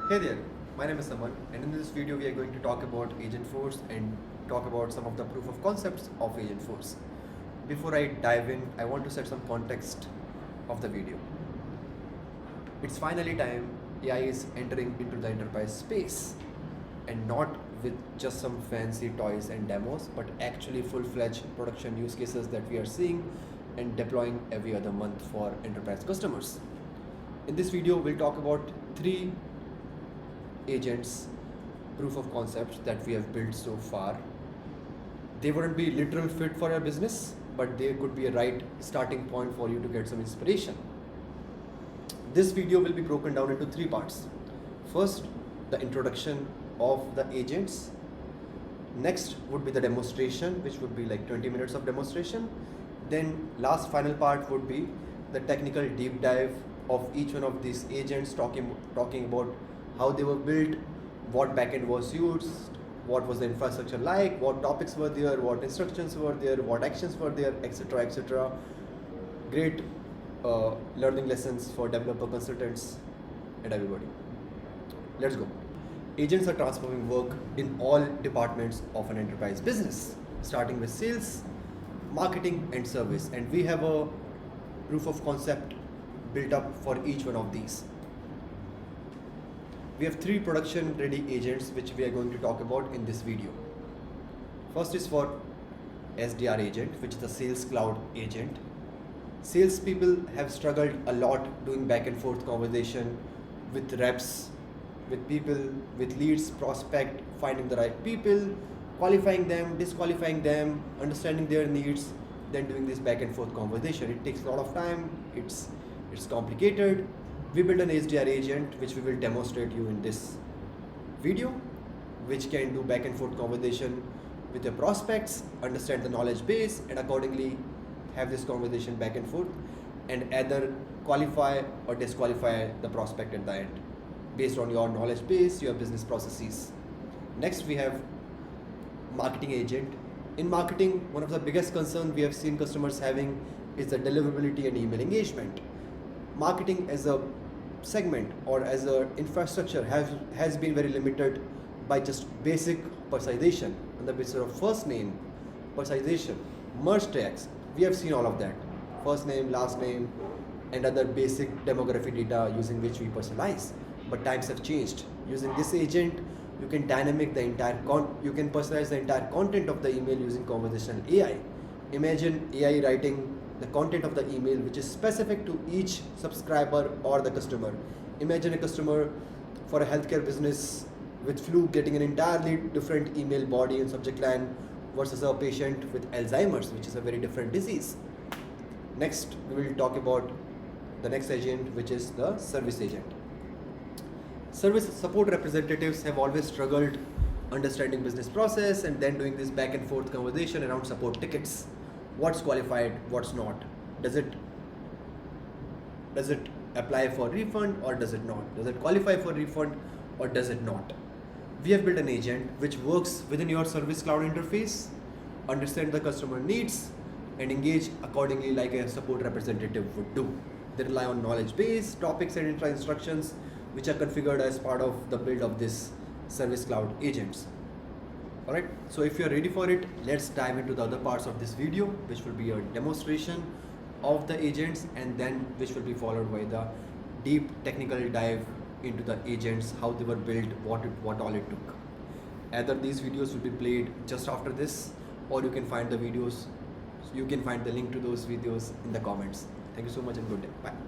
Hey there, my name is Saman, and in this video we are going to talk about Agentforce and talk about some of the proof of concepts of Agentforce. Before I dive in, I want to set some context of the video. It's finally time AI is entering into the enterprise space, and not with just some fancy toys and demos, but actually full-fledged production use cases that we are seeing and deploying every other month for enterprise customers. In this video, we'll talk about 3 agents proof of concepts that we have built so far. They wouldn't be literal fit for your business, but they could be a right starting point for you to get some inspiration. This video will be broken down into 3 parts. First, the introduction of the agents. Next would be the demonstration, which would be like 20 minutes of demonstration. Then last final part would be the technical deep dive of each one of these agents, talking about how they were built, what backend was used, what was the infrastructure like, what topics were there, what instructions were there, what actions were there, etc. etc. Great learning lessons for developer consultants and everybody. Let's go. Agents are transforming work in all departments of an enterprise business, starting with sales, marketing, and service. And we have a proof of concept built up for each one of these. We have 3 production ready agents which we are going to talk about in this video. First is for SDR agent, which is the Sales Cloud agent. Sales people have struggled a lot doing back and forth conversation with reps, with people, with leads, prospect, finding the right people, qualifying them, disqualifying them, understanding their needs, then doing this back and forth conversation. It takes a lot of time, it's complicated. We built an SDR agent which we will demonstrate you in this video, which can do back and forth conversation with your prospects, understand the knowledge base, and accordingly have this conversation back and forth, and either qualify or disqualify the prospect at the end based on your knowledge base, your business processes. Next, we have marketing agent. In marketing, one of the biggest concerns we have seen customers having is the deliverability and email engagement. Marketing as a segment or as a infrastructure has been very limited by just basic personalization on the basis of first name, personalization, merge tags. We have seen all of that, first name, last name, and other basic demographic data using which we personalize. But times have changed. Using this agent, you can dynamic the entire you can personalize the entire content of the email using conversational AI. Imagine AI writing the content of the email which is specific to each subscriber or the customer. Imagine a customer for a healthcare business with flu getting an entirely different email body and subject line versus a patient with Alzheimer's, which is a very different disease. Next, we will talk about the next agent, which is the service agent. Service support representatives have always struggled understanding business process and then doing this back and forth conversation around support tickets. What's qualified, what's not? Does it apply for refund or does it not? Does it qualify for refund or does it not? We have built an agent which works within your Service Cloud interface, understand the customer needs, and engage accordingly like a support representative would do. They rely on knowledge base, topics, and instructions which are configured as part of the build of this Service Cloud agents. Alright, so if you're ready for it, let's dive into the other parts of this video, which will be a demonstration of the agents, and then which will be followed by the deep technical dive into the agents, how they were built, what all it took. Either these videos will be played just after this, or you can find the videos, you can find the link to those videos in the comments. Thank you so much and good day. Bye.